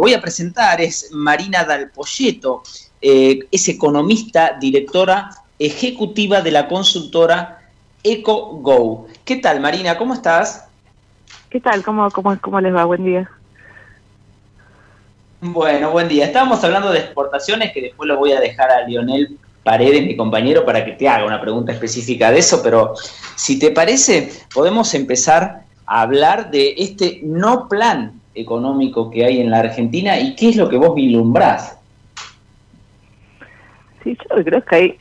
voy a presentar, es Marina Dal Poyetto, es economista, directora ejecutiva de la consultora EcoGo. ¿Qué tal, Marina? ¿Cómo estás? ¿Qué tal? ¿Cómo les va? Buen día. Bueno, buen día. Estábamos hablando de exportaciones, que después lo voy a dejar a Lionel Paredes, mi compañero, para que te haga una pregunta específica de eso, pero si te parece, podemos empezar a hablar de este no plan económico que hay en la Argentina y qué es lo que vos vislumbrás. Sí, yo creo que hay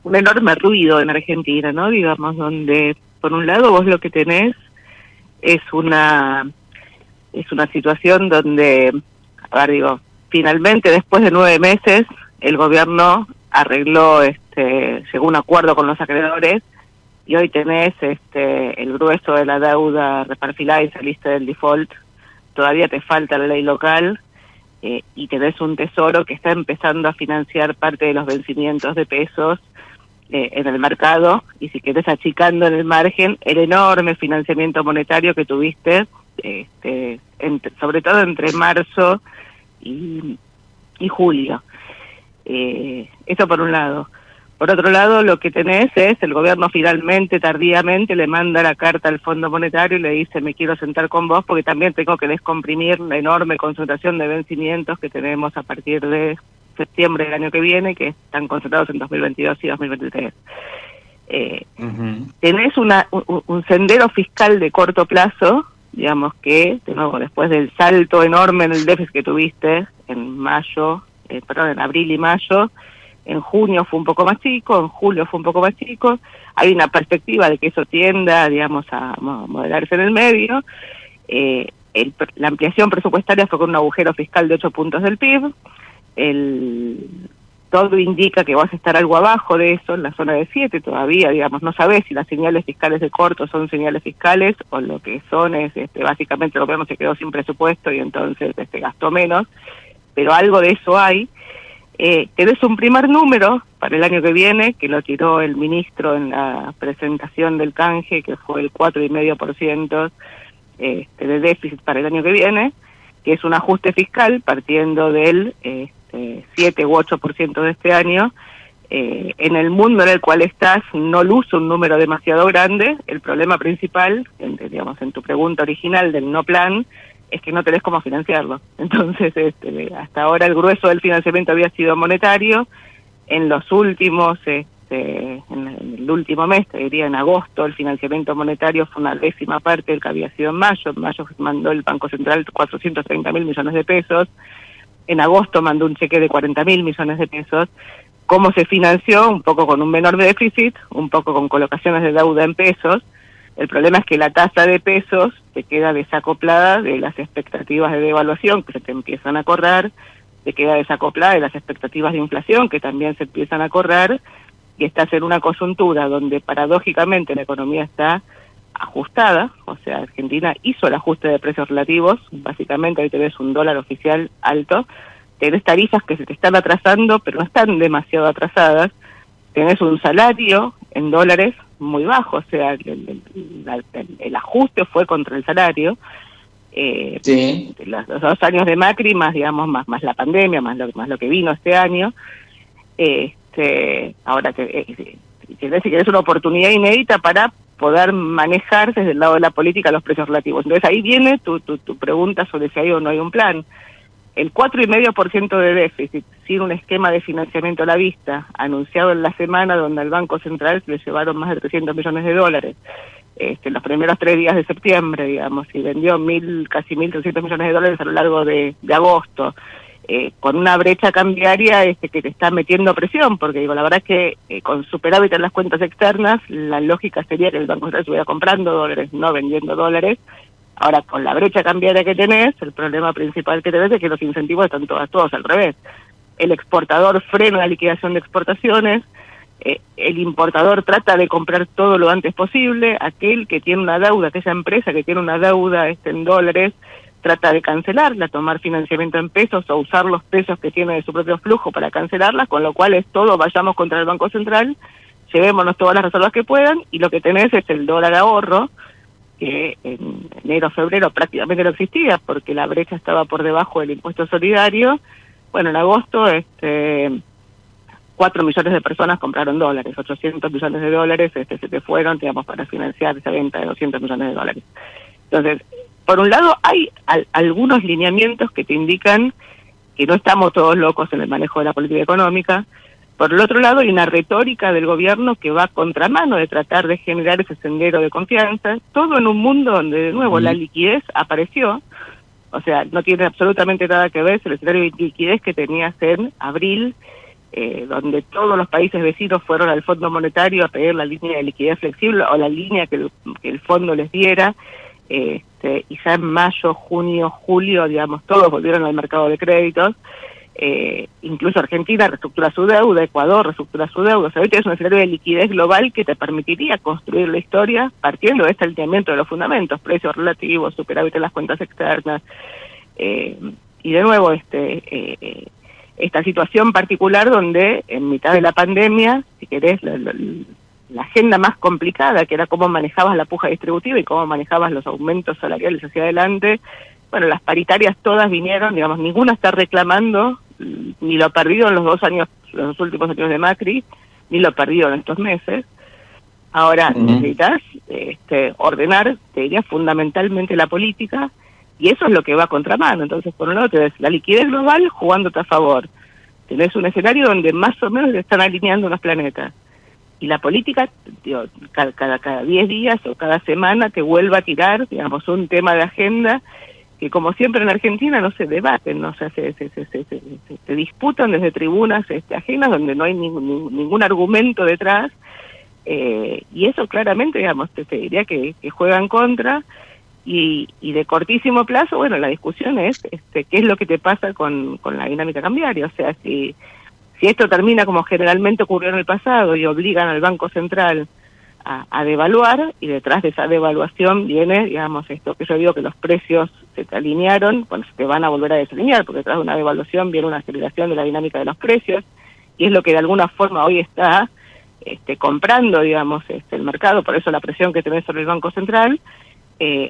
un enorme ruido en Argentina, ¿no? Digamos, donde por un lado vos lo que tenés es una situación donde, finalmente después de 9 meses el gobierno arregló, llegó a un acuerdo con los acreedores y hoy tenés el grueso de la deuda reperfilada y saliste del default. Todavía te falta la ley local y tenés un tesoro que está empezando a financiar parte de los vencimientos de pesos en el mercado, y si querés achicando en el margen el enorme financiamiento monetario que tuviste, sobre todo entre marzo y julio. Eso por un lado. Por otro lado, lo que tenés es, el gobierno finalmente, tardíamente, le manda la carta al Fondo Monetario y le dice, me quiero sentar con vos porque también tengo que descomprimir la enorme concentración de vencimientos que tenemos a partir de septiembre del año que viene, que están concentrados en 2022 y 2023. Tenés un sendero fiscal de corto plazo, digamos que, de nuevo, después del salto enorme en el déficit que tuviste en abril y mayo, en junio fue un poco más chico, en julio fue un poco más chico, hay una perspectiva de que eso tienda, digamos, a moderarse en el medio. La ampliación presupuestaria fue con un agujero fiscal de 8 puntos del PIB, todo indica que vas a estar algo abajo de eso, en la zona de 7 todavía, digamos, no sabés si las señales fiscales de corto son señales fiscales o lo que son es, básicamente el gobierno se quedó sin presupuesto y entonces gastó menos, pero algo de eso hay. Tenés un primer número para el año que viene, que lo tiró el ministro en la presentación del canje, que fue el 4,5% de déficit para el año que viene, que es un ajuste fiscal partiendo del 7 u 8% de este año. En el mundo en el cual estás no luce un número demasiado grande. El problema principal, en tu pregunta original del no plan, es que no tenés cómo financiarlo. Entonces, hasta ahora el grueso del financiamiento había sido monetario. En los últimos, en el último mes, te diría en agosto, el financiamiento monetario fue una 10ª parte del que había sido en mayo. En mayo mandó el Banco Central 430.000 millones de pesos. En agosto mandó un cheque de 40.000 millones de pesos. ¿Cómo se financió? Un poco con un menor déficit, un poco con colocaciones de deuda en pesos. El problema es que la tasa de pesos te queda desacoplada de las expectativas de devaluación que se te empiezan a correr, te queda desacoplada de las expectativas de inflación que también se empiezan a correr, y estás en una coyuntura donde paradójicamente la economía está ajustada, o sea, Argentina hizo el ajuste de precios relativos, básicamente ahí tenés un dólar oficial alto, tenés tarifas que se te están atrasando, pero no están demasiado atrasadas, tenés un salario en dólares muy bajo, o sea, el ajuste fue contra el salario. Sí. Los 2 años de Macri, más la pandemia, más lo que vino este año. Ahora si querés una oportunidad inédita para poder manejar desde el lado de la política los precios relativos. Entonces ahí viene tu pregunta sobre si hay o no hay un plan. El 4,5% de déficit, sin un esquema de financiamiento a la vista, anunciado en la semana donde al Banco Central le llevaron más de 300 millones de dólares, los primeros 3 días de septiembre, digamos, y vendió casi 1.300 millones de dólares a lo largo de agosto, con una brecha cambiaria que te está metiendo presión, porque la verdad es que con superávit en las cuentas externas, la lógica sería que el Banco Central estuviera comprando dólares, no vendiendo dólares. Ahora, con la brecha cambiaria que tenés, el problema principal que tenés es que los incentivos están todos al revés. El exportador frena la liquidación de exportaciones, el importador trata de comprar todo lo antes posible, aquel que tiene una deuda, aquella empresa que tiene una deuda en dólares, trata de cancelarla, tomar financiamiento en pesos o usar los pesos que tiene de su propio flujo para cancelarla, con lo cual es todo, vayamos contra el Banco Central, llevémonos todas las reservas que puedan, y lo que tenés es el dólar ahorro, que en enero, febrero prácticamente no existía porque la brecha estaba por debajo del impuesto solidario. Bueno, en agosto 4 millones de personas compraron dólares, 800 millones de dólares se te fueron, digamos, para financiar esa venta de 200 millones de dólares. Entonces, por un lado, hay algunos lineamientos que te indican que no estamos todos locos en el manejo de la política económica. Por el otro lado, hay una retórica del gobierno que va a contramano de tratar de generar ese sendero de confianza, todo en un mundo donde, de nuevo, la liquidez apareció. O sea, no tiene absolutamente nada que ver el escenario de liquidez que tenías en abril, donde todos los países vecinos fueron al Fondo Monetario a pedir la línea de liquidez flexible o la línea que el fondo les diera, y ya en mayo, junio, julio, digamos, todos volvieron al mercado de créditos, incluso Argentina reestructura su deuda, Ecuador reestructura su deuda. O sea, ahorita es un escenario de liquidez global que te permitiría construir la historia partiendo de este alineamiento de los fundamentos, precios relativos, superávit en las cuentas externas, y de nuevo esta situación particular donde en mitad de la pandemia, si querés, la agenda más complicada, que era cómo manejabas la puja distributiva y cómo manejabas los aumentos salariales hacia adelante, bueno, las paritarias todas vinieron, digamos, ninguna está reclamando ni lo perdido en los los últimos años de Macri, ni lo perdido en estos meses. Ahora necesitas ordenar, te diría, fundamentalmente la política, y eso es lo que va a contramano. Entonces, por un lado, tenés la liquidez global jugándote a favor. Tenés un escenario donde más o menos se están alineando unos planetas. Y la política, digo, cada 10 días o cada semana te vuelve a tirar, digamos, un tema de agenda que, como siempre en Argentina, no se debaten, ¿no? O sea, se disputan desde tribunas ajenas donde no hay ningún argumento detrás. Y eso claramente, digamos, te diría que juega en contra. Y de cortísimo plazo, bueno, la discusión es qué es lo que te pasa con la dinámica cambiaria. O sea, si esto termina como generalmente ocurrió en el pasado y obligan al Banco Central a devaluar, y detrás de esa devaluación viene, digamos, esto que yo digo, que los precios se te alinearon, bueno, se te van a volver a desalinear, porque detrás de una devaluación viene una aceleración de la dinámica de los precios, y es lo que de alguna forma hoy está comprando, digamos, el mercado, por eso la presión que tenés sobre el Banco Central.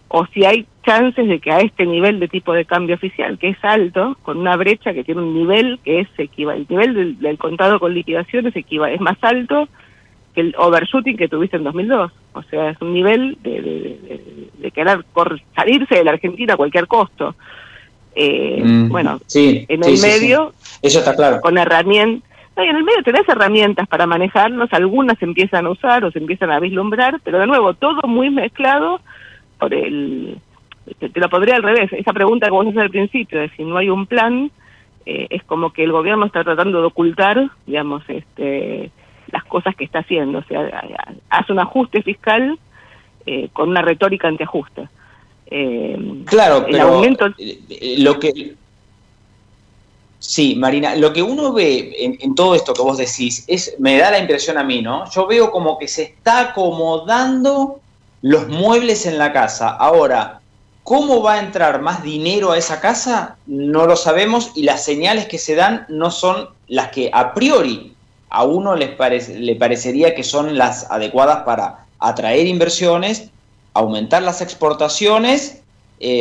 O si hay chances de que a este nivel de tipo de cambio oficial, que es alto, con una brecha que tiene un nivel que es equivalente, el nivel del contado con liquidaciones es más alto que el overshooting que tuviste en 2002. O sea, es un nivel de querer salirse de la Argentina a cualquier costo. Bueno, sí, en el medio, eso está claro. Con herramientas. No, y en el medio tenés herramientas para manejarlos, algunas se empiezan a usar o se empiezan a vislumbrar, pero de nuevo, todo muy mezclado por te lo podría al revés, esa pregunta que vos haces al principio, de si no hay un plan, es como que el gobierno está tratando de ocultar, digamos, las cosas que está haciendo. O sea, hace un ajuste fiscal con una retórica antiajuste. Claro, pero aumento... Sí, Marina, lo que uno ve en todo esto que vos decís, me da la impresión a mí, ¿no? Yo veo como que se está acomodando los muebles en la casa. Ahora, ¿cómo va a entrar más dinero a esa casa? No lo sabemos, y las señales que se dan no son las que a priori a uno le parecería que son las adecuadas para atraer inversiones, aumentar las exportaciones.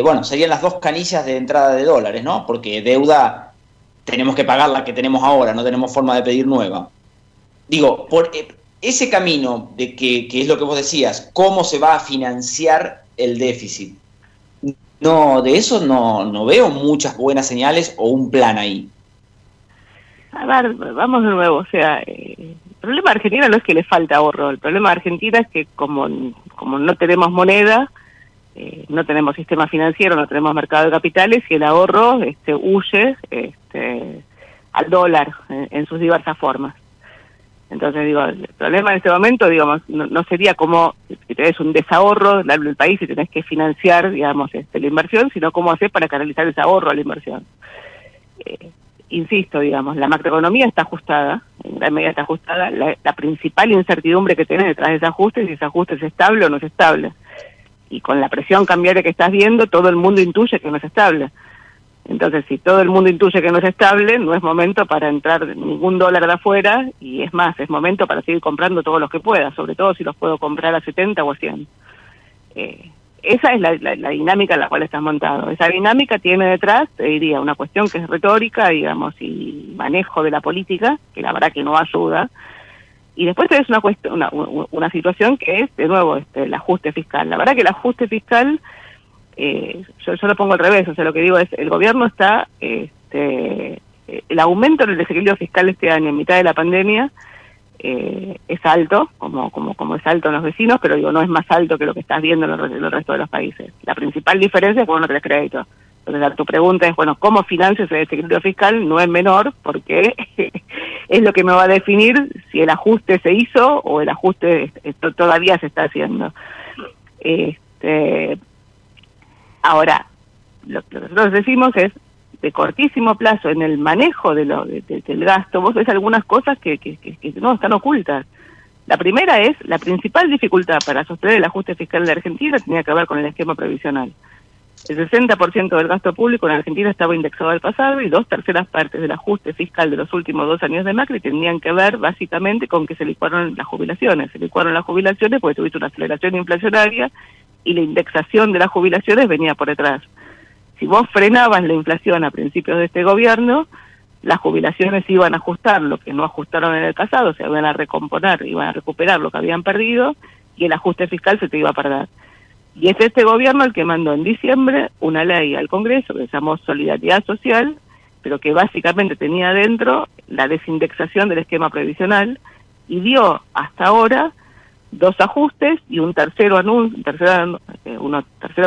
Bueno, serían las dos canillas de entrada de dólares, ¿no? Porque deuda tenemos que pagar la que tenemos ahora, no tenemos forma de pedir nueva. Digo, por ese camino de que es lo que vos decías, cómo se va a financiar el déficit, no, de eso no veo muchas buenas señales o un plan ahí. A ver, vamos de nuevo, o sea, el problema de Argentina no es que le falta ahorro, el problema de Argentina es que como no tenemos moneda, no tenemos sistema financiero, no tenemos mercado de capitales, y el ahorro huye al dólar en sus diversas formas. Entonces, digo, el problema en este momento, digamos, no sería como que tenés un desahorro del país y tenés que financiar, digamos, la inversión, sino cómo hacer para canalizar ese ahorro a la inversión. Insisto, digamos, la macroeconomía está ajustada, en gran medida está ajustada. La principal incertidumbre que tenés detrás de ese ajuste es si ese ajuste es estable o no es estable. Y con la presión cambiaria que estás viendo, todo el mundo intuye que no es estable. Entonces, si todo el mundo intuye que no es estable, no es momento para entrar ningún dólar de afuera, y es más, es momento para seguir comprando todos los que pueda, sobre todo si los puedo comprar a 70 o a 100. esa es la dinámica en la cual estás montado. Esa dinámica tiene detrás, te diría, una cuestión que es retórica, digamos, y manejo de la política, que la verdad que no ayuda. Y después tenés una situación que es, de nuevo, el ajuste fiscal. La verdad que el ajuste fiscal, yo lo pongo al revés, o sea, lo que digo es, el gobierno está, el aumento en el desequilibrio fiscal este año, en mitad de la pandemia, es alto, como es alto en los vecinos, pero digo, no es más alto que lo que estás viendo en el resto de los países. La principal diferencia es cuando no tenés crédito. Entonces, tu pregunta es, bueno, ¿cómo financia ese desequilibrio fiscal? No es menor, porque es lo que me va a definir si el ajuste se hizo o el ajuste todavía se está haciendo. Ahora, lo que nosotros decimos es, de cortísimo plazo, en el manejo del gasto, vos ves algunas cosas que no están ocultas. La primera es, la principal dificultad para sostener el ajuste fiscal de Argentina tenía que ver con el esquema previsional. El 60% del gasto público en Argentina estaba indexado al pasado y 2/3 partes del ajuste fiscal de los últimos 2 años de Macri tenían que ver básicamente con que se licuaron las jubilaciones. Se licuaron las jubilaciones porque tuviste una aceleración inflacionaria y la indexación de las jubilaciones venía por detrás. Si vos frenabas la inflación a principios de este gobierno, las jubilaciones iban a ajustar lo que no ajustaron en el pasado, o sea, iban a recomponer, iban a recuperar lo que habían perdido y el ajuste fiscal se te iba a perder. Y es este gobierno el que mandó en diciembre una ley al Congreso que se llamó Solidaridad Social, pero que básicamente tenía adentro la desindexación del esquema previsional y dio hasta ahora 2 ajustes y un tercero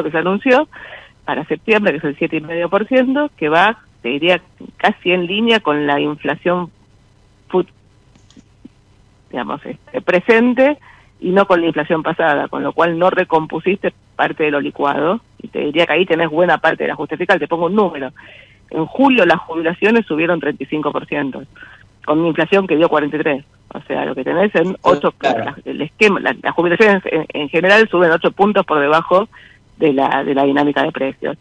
que se anunció para septiembre, que es el 7,5%, que va, te diría, casi en línea con la inflación presente y no con la inflación pasada, con lo cual no recompusiste parte de lo licuado, y te diría que ahí tenés buena parte del ajuste fiscal. Te pongo un número. En julio las jubilaciones subieron 35%, con una inflación que dio 43%. O sea, lo que tenés en 8, claro. El esquema, las jubilaciones en general suben 8 puntos por debajo de la dinámica de precios.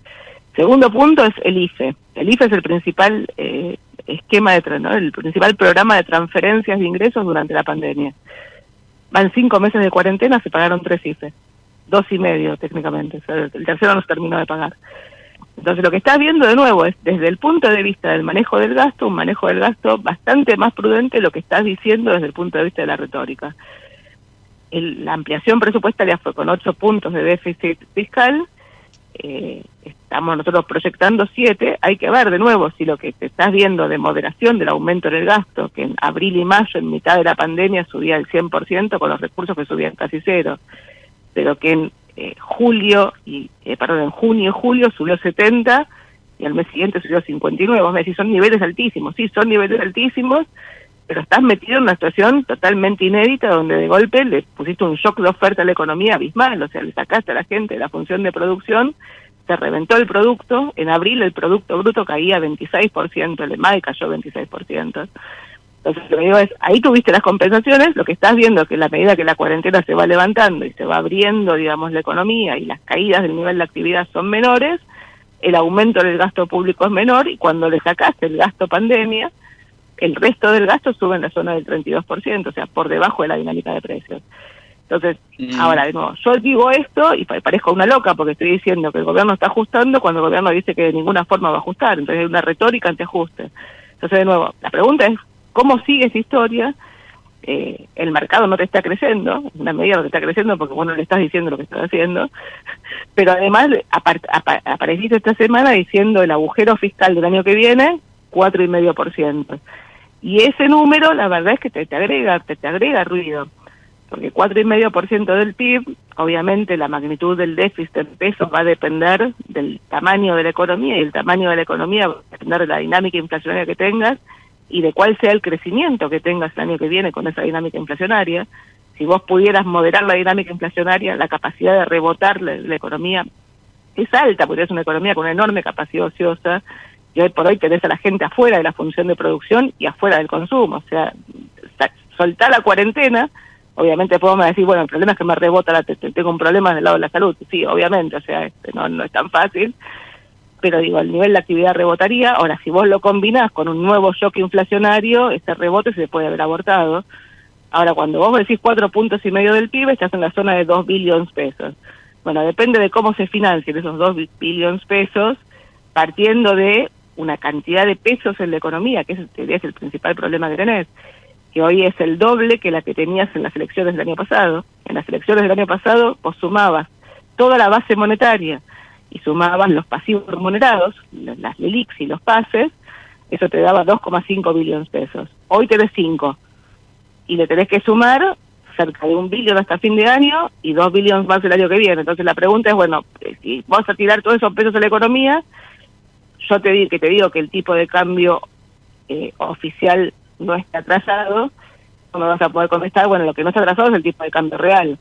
Segundo punto es el IFE. El IFE es el principal el principal programa de transferencias de ingresos durante la pandemia. Van 5 meses de cuarentena, se pagaron 3 IFE. 2,5 técnicamente. O sea, el tercero no se terminó de pagar. Entonces lo que estás viendo de nuevo es, desde el punto de vista del manejo del gasto, un manejo del gasto bastante más prudente de lo que estás diciendo desde el punto de vista de la retórica. La ampliación presupuestaria fue con 8 puntos de déficit fiscal, estamos nosotros proyectando 7, hay que ver de nuevo si lo que te estás viendo de moderación del aumento en el gasto, que en abril y mayo, en mitad de la pandemia, subía el 100% con los recursos que subían casi cero, pero que en junio y julio subió 70 y al mes siguiente subió 59. Vos me decís, son niveles altísimos. Sí, son niveles altísimos, pero estás metido en una situación totalmente inédita donde de golpe le pusiste un shock de oferta a la economía abismal, o sea, le sacaste a la gente de la función de producción, se reventó el producto, en abril el Producto Bruto caía 26%, el EMAE cayó 26%. Entonces lo que digo es, ahí tuviste las compensaciones, lo que estás viendo es que a la medida que la cuarentena se va levantando y se va abriendo, digamos, la economía y las caídas del nivel de actividad son menores, el aumento del gasto público es menor y cuando le sacaste el gasto pandemia, el resto del gasto sube en la zona del 32%, o sea, por debajo de la dinámica de precios. Entonces, ahora, de nuevo, yo digo esto y parezco una loca porque estoy diciendo que el gobierno está ajustando cuando el gobierno dice que de ninguna forma va a ajustar, entonces hay una retórica antiajuste. Entonces, de nuevo, la pregunta es, ¿cómo sigue esa historia? El mercado no te está creciendo, una medida no te está creciendo porque vos no le estás diciendo lo que estás haciendo, pero además apareciste esta semana diciendo el agujero fiscal del año que viene, 4,5%. Y ese número, la verdad es que te agrega ruido, porque 4,5% del PIB, obviamente la magnitud del déficit en pesos va a depender del tamaño de la economía, y el tamaño de la economía va a depender de la dinámica inflacionaria que tengas, y de cuál sea el crecimiento que tengas el año que viene con esa dinámica inflacionaria. Si vos pudieras moderar la dinámica inflacionaria, la capacidad de rebotar la economía es alta, porque es una economía con una enorme capacidad ociosa, y hoy por hoy tenés a la gente afuera de la función de producción y afuera del consumo. O sea, soltar la cuarentena, obviamente podemos decir, bueno, el problema es que me rebota, tengo un problema del lado de la salud. Sí, obviamente, o sea, no es tan fácil, pero digo, el nivel de actividad rebotaría. Ahora, si vos lo combinás con un nuevo shock inflacionario, ese rebote se puede haber abortado. Ahora, cuando vos decís 4,5 puntos del PIB, estás en la zona de 2 billones pesos. Bueno, depende de cómo se financien esos 2 billones pesos, partiendo de una cantidad de pesos en la economía, que es el principal problema que tenés, que hoy es el doble que la que tenías en las elecciones del año pasado. En las elecciones del año pasado vos sumabas toda la base monetaria y sumabas los pasivos remunerados, las LELIQs y los pases, eso te daba 2,5 billones pesos. Hoy tenés 5, y le tenés que sumar cerca de 1 billón hasta fin de año y 2 billones más el año que viene. Entonces la pregunta es, bueno, si vas a tirar todos esos pesos a la economía, yo te digo que el tipo de cambio oficial no está atrasado, no me vas a poder contestar, bueno, lo que no está atrasado es el tipo de cambio real,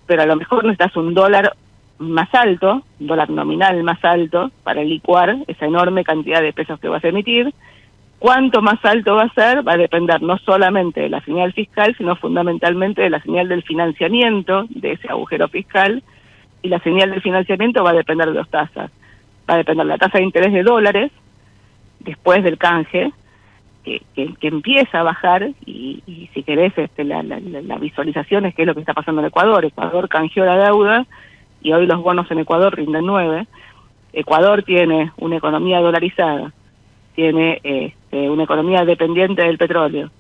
pero a lo mejor necesitas un dólar más alto, un dólar nominal más alto, para licuar esa enorme cantidad de pesos que vas a emitir. Cuánto más alto va a ser va a depender no solamente de la señal fiscal, sino fundamentalmente de la señal del financiamiento de ese agujero fiscal, y la señal del financiamiento va a depender de 2 tasas. Va a depender de la tasa de interés de dólares, después del canje, que empieza a bajar, y si querés la visualización es qué es lo que está pasando en Ecuador. Ecuador canjeó la deuda, y hoy los bonos en Ecuador rinden 9. Ecuador tiene una economía dolarizada, tiene una economía dependiente del petróleo,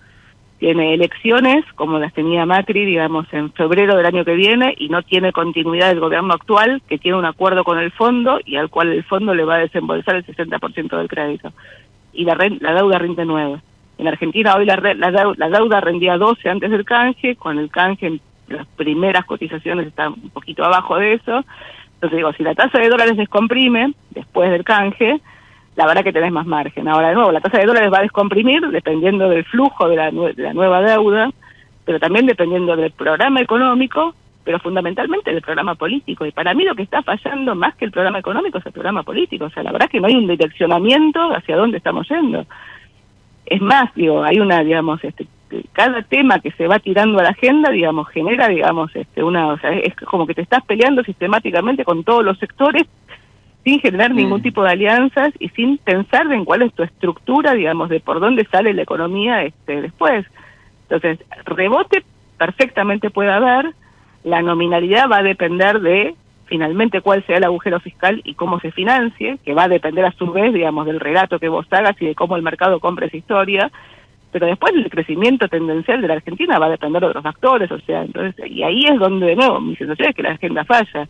tiene elecciones como las tenía Macri, digamos, en febrero del año que viene, y no tiene continuidad del gobierno actual, que tiene un acuerdo con el fondo y al cual el fondo le va a desembolsar el 60% del crédito. Y la deuda rinde 9. En Argentina hoy la deuda rendía 12 antes del canje, con el canje las primeras cotizaciones están un poquito abajo de eso. Entonces digo, si la tasa de dólares descomprime después del canje, la verdad que tenés más margen. Ahora, de nuevo, la tasa de dólares va a descomprimir dependiendo del flujo de la nueva deuda, pero también dependiendo del programa económico, pero fundamentalmente del programa político. Y para mí lo que está fallando más que el programa económico es el programa político. O sea, la verdad que no hay un direccionamiento hacia dónde estamos yendo. Es más, digo, hay una, digamos, cada tema que se va tirando a la agenda, digamos, genera, digamos, o sea, es como que te estás peleando sistemáticamente con todos los sectores, sin generar ningún tipo de alianzas y sin pensar en cuál es tu estructura, digamos, de por dónde sale la economía después. Entonces, rebote perfectamente puede haber, la nominalidad va a depender de finalmente cuál sea el agujero fiscal y cómo se financie, que va a depender a su vez, digamos, del relato que vos hagas y de cómo el mercado compre esa historia, pero después el crecimiento tendencial de la Argentina va a depender de otros factores, o sea, entonces, y ahí es donde, de nuevo, mi sensación es que la agenda falla.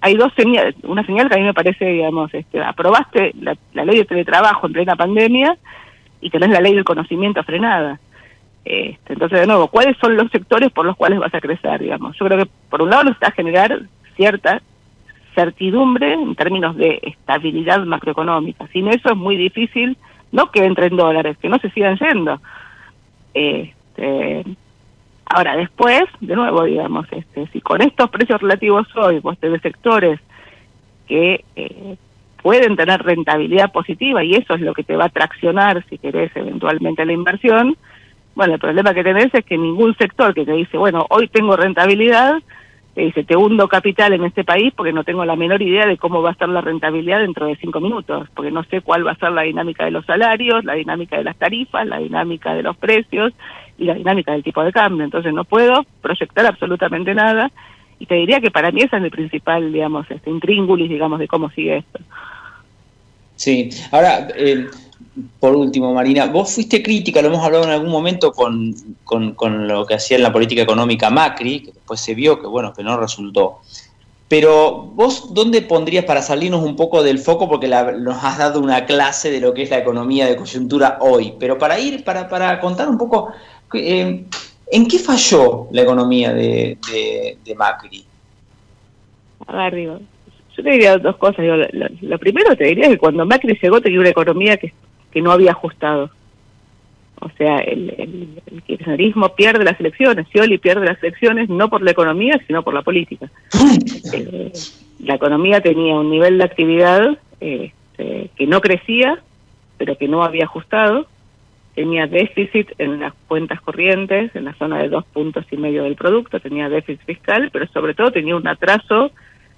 Hay 2 señales, una señal que a mí me parece, digamos, aprobaste la ley de teletrabajo en plena pandemia y tenés la ley del conocimiento frenada. Entonces, de nuevo, ¿cuáles son los sectores por los cuales vas a crecer, digamos? Yo creo que, por un lado, necesitas generar cierta certidumbre en términos de estabilidad macroeconómica. Sin eso es muy difícil, no que entren dólares, que no se sigan yendo. Ahora, después, de nuevo, digamos, si con estos precios relativos hoy vos tenés sectores que pueden tener rentabilidad positiva, y eso es lo que te va a traccionar, si querés, eventualmente la inversión, bueno, el problema que tenés es que ningún sector que te dice, bueno, hoy tengo rentabilidad, te dice, te hundo capital en este país porque no tengo la menor idea de cómo va a estar la rentabilidad dentro de 5 minutos, porque no sé cuál va a ser la dinámica de los salarios, la dinámica de las tarifas, la dinámica de los precios y la dinámica del tipo de cambio. Entonces no puedo proyectar absolutamente nada, y te diría que para mí ese es el principal, digamos, intríngulis, digamos, de cómo sigue esto. Sí, ahora, por último, Marina, vos fuiste crítica, lo hemos hablado en algún momento con lo que hacía en la política económica Macri, que después se vio que, bueno, que no resultó. Pero vos, ¿dónde pondrías, para salirnos un poco del foco, porque nos has dado una clase de lo que es la economía de coyuntura hoy, pero para contar un poco, ¿en qué falló la economía de Macri? A ver, digo, yo te diría 2 cosas. Digo, lo primero te diría que cuando Macri llegó tenía una economía que no había ajustado. O sea, el kirchnerismo pierde las elecciones, Scioli pierde las elecciones no por la economía, sino por la política. La economía tenía un nivel de actividad que no crecía, pero que no había ajustado. Tenía déficit en las cuentas corrientes, en la zona de 2,5 puntos del producto, tenía déficit fiscal, pero sobre todo tenía un atraso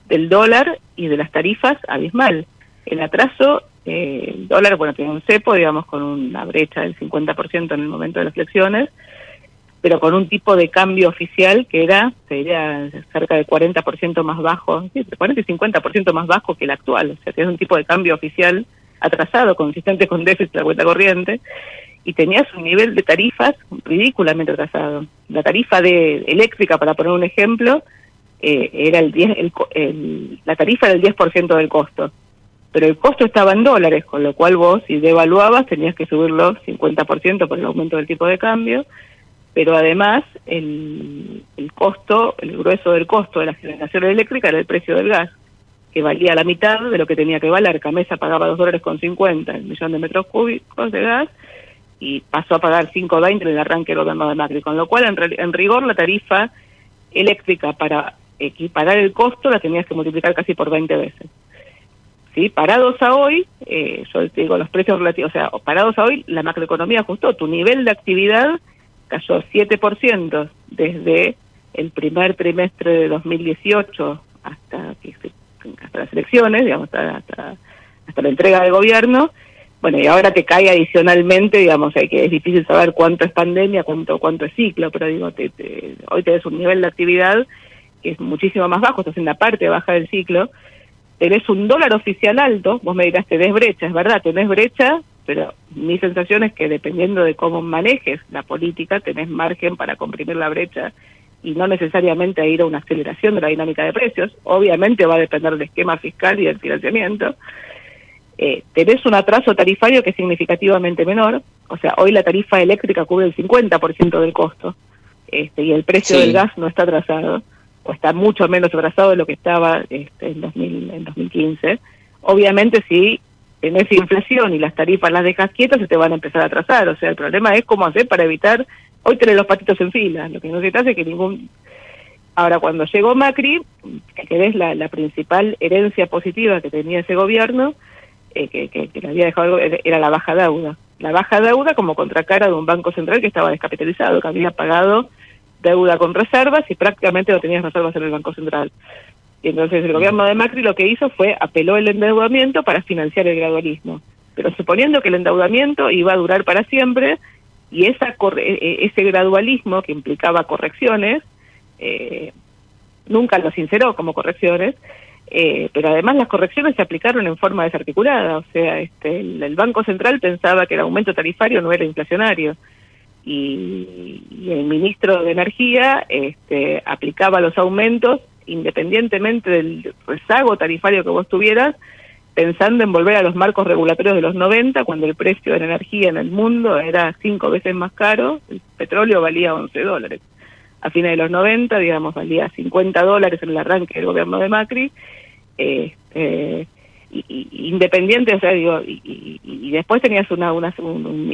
del dólar y de las tarifas abismal. El atraso, el dólar, bueno, tiene un cepo, digamos, con una brecha del 50% en el momento de las elecciones, pero con un tipo de cambio oficial que sería cerca de 40% más bajo, sí, 40 y 50% más bajo que el actual. O sea, tienes un tipo de cambio oficial atrasado, consistente con déficit de la cuenta corriente, y tenías un nivel de tarifas ridículamente atrasado. La tarifa eléctrica, para poner un ejemplo, era la tarifa era el 10% del costo, pero el costo estaba en dólares, con lo cual vos, si devaluabas, tenías que subirlo 50% por el aumento del tipo de cambio, pero además el grueso del costo de la generación eléctrica era el precio del gas, que valía la mitad de lo que tenía que valer. Camesa pagaba $2.50 el millón de metros cúbicos de gas, y pasó a pagar 5.20 en el arranque del gobierno de Macri, con lo cual en rigor la tarifa eléctrica para equiparar el costo la tenías que multiplicar casi por 20 veces. ¿Sí? Parados a hoy, yo te digo los precios relativos, o sea, parados a hoy, la macroeconomía ajustó, tu nivel de actividad cayó 7% desde el primer trimestre de 2018 hasta las elecciones, digamos, hasta la entrega del gobierno. Bueno, y ahora te cae adicionalmente, digamos, que es difícil saber cuánto es pandemia, cuánto es ciclo, pero digo, hoy tenés un nivel de actividad que es muchísimo más bajo, estás en la parte baja del ciclo, tenés un dólar oficial alto, vos me dirás, tenés brecha, es verdad, tenés brecha, pero mi sensación es que dependiendo de cómo manejes la política, tenés margen para comprimir la brecha y no necesariamente a ir a una aceleración de la dinámica de precios. Obviamente va a depender del esquema fiscal y del financiamiento. Tenés un atraso tarifario que es significativamente menor, o sea, hoy la tarifa eléctrica cubre el 50% del costo, y el precio del gas no está atrasado, o está mucho menos atrasado de lo que estaba en 2015. Obviamente si tenés inflación y las tarifas las dejas quietas, se te van a empezar a atrasar. O sea, el problema es cómo hacer para evitar, hoy tenés los patitos en fila, lo que no se te hace que ningún... Ahora, cuando llegó Macri, que es la principal herencia positiva que tenía ese gobierno, que le había dejado, era la baja deuda. La baja deuda como contracara de un banco central que estaba descapitalizado, que había pagado deuda con reservas y prácticamente no tenías reservas en el Banco Central. Y entonces el gobierno de Macri lo que hizo fue apeló el endeudamiento para financiar el gradualismo. Pero suponiendo que el endeudamiento iba a durar para siempre, y ese gradualismo que implicaba correcciones, nunca lo sinceró como correcciones, pero además las correcciones se aplicaron en forma desarticulada. O sea, el Banco Central pensaba que el aumento tarifario no era inflacionario, y el ministro de Energía aplicaba los aumentos independientemente del rezago tarifario que vos tuvieras, pensando en volver a los marcos regulatorios de los 90, cuando el precio de la energía en el mundo era 5 veces más caro, el petróleo valía $11. A fines de los 90, digamos, valía $50 en el arranque del gobierno de Macri, independiente, o sea, digo, y después tenías un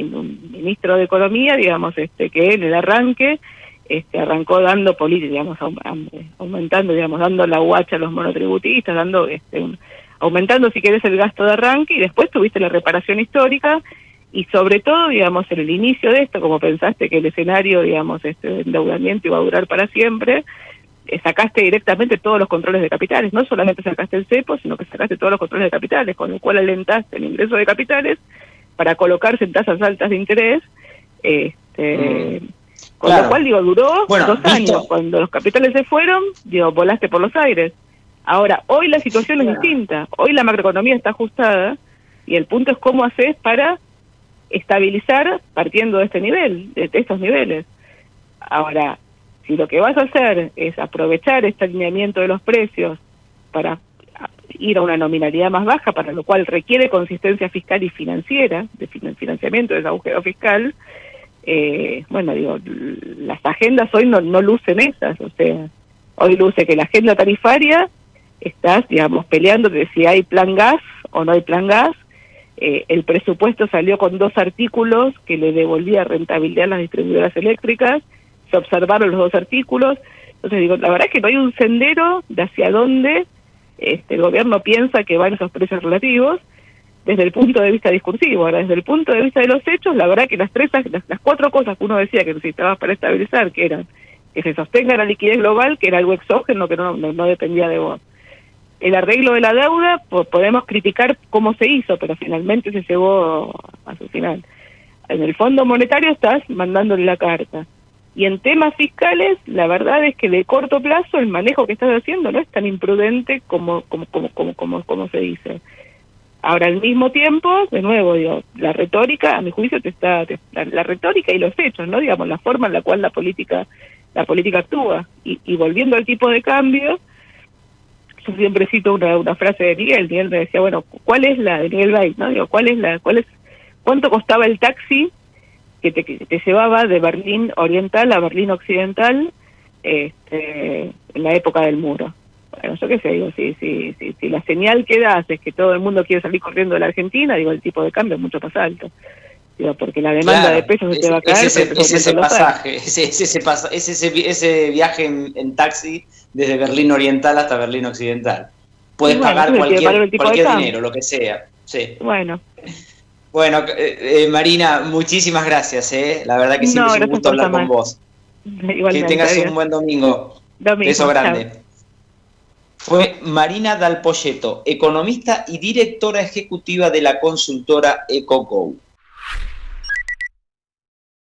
ministro de Economía, digamos, que en el arranque arrancó dando política, digamos, aumentando, digamos, dando la guacha a los monotributistas, dando aumentando, si querés, el gasto de arranque, y después tuviste la reparación histórica, y sobre todo, digamos, en el inicio de esto, como pensaste que el escenario, digamos, de endeudamiento iba a durar para siempre, sacaste directamente todos los controles de capitales. No solamente sacaste el cepo, sino que sacaste todos los controles de capitales, con lo cual alentaste el ingreso de capitales para colocarse en tasas altas de interés, con lo cual, digo, duró 2 años. Cuando los capitales se fueron, digo, volaste por los aires. Ahora, hoy la situación es distinta. Hoy la macroeconomía está ajustada, y el punto es cómo haces para estabilizar partiendo de este nivel, de estos niveles. Ahora, si lo que vas a hacer es aprovechar este alineamiento de los precios para ir a una nominalidad más baja, para lo cual requiere consistencia fiscal y financiera, de financiamiento de ese agujero fiscal, bueno, digo, las agendas hoy no lucen esas. O sea, hoy luce que la agenda tarifaria estás, digamos, peleando de si hay plan gas o no hay plan gas. El presupuesto salió con 2 artículos que le devolvía rentabilidad a las distribuidoras eléctricas, se observaron los 2 artículos. Entonces digo, la verdad es que no hay un sendero de hacia dónde el gobierno piensa que van esos precios relativos desde el punto de vista discursivo. Ahora, desde el punto de vista de los hechos, la verdad que las 4 cosas que uno decía que necesitabas para estabilizar, que eran que se sostenga la liquidez global, que era algo exógeno, que no dependía de vos. El arreglo de la deuda, podemos criticar cómo se hizo, pero finalmente se llevó a su final. En el Fondo Monetario estás mandándole la carta. Y en temas fiscales, la verdad es que de corto plazo el manejo que estás haciendo no es tan imprudente como se dice. Ahora, al mismo tiempo, de nuevo, digo, la retórica, a mi juicio, la retórica y los hechos, ¿no? Digamos, la forma en la cual la política actúa. Y volviendo al tipo de cambio, yo siempre cito una frase de Miguel me decía, bueno, ¿cuál es la de Miguel Bay, ¿no? Digo, ¿cuánto costaba el taxi que te llevaba de Berlín Oriental a Berlín Occidental en la época del muro? Bueno, yo qué sé, digo, si la señal que das es que todo el mundo quiere salir corriendo de la Argentina, digo, el tipo de cambio es mucho más alto. Digo, porque la demanda de pesos se te va a caer. Ese pasaje, ese viaje en taxi desde Berlín Oriental hasta Berlín Occidental. Puedes pagar cualquier dinero, lo que sea. Sí. Bueno, Marina, muchísimas gracias. La verdad que siempre es un gusto hablar con vos. Igualmente, que tengas un buen domingo. Beso grande. Chao. Fue Marina Dal Poyetto, economista y directora ejecutiva de la consultora EcoGo.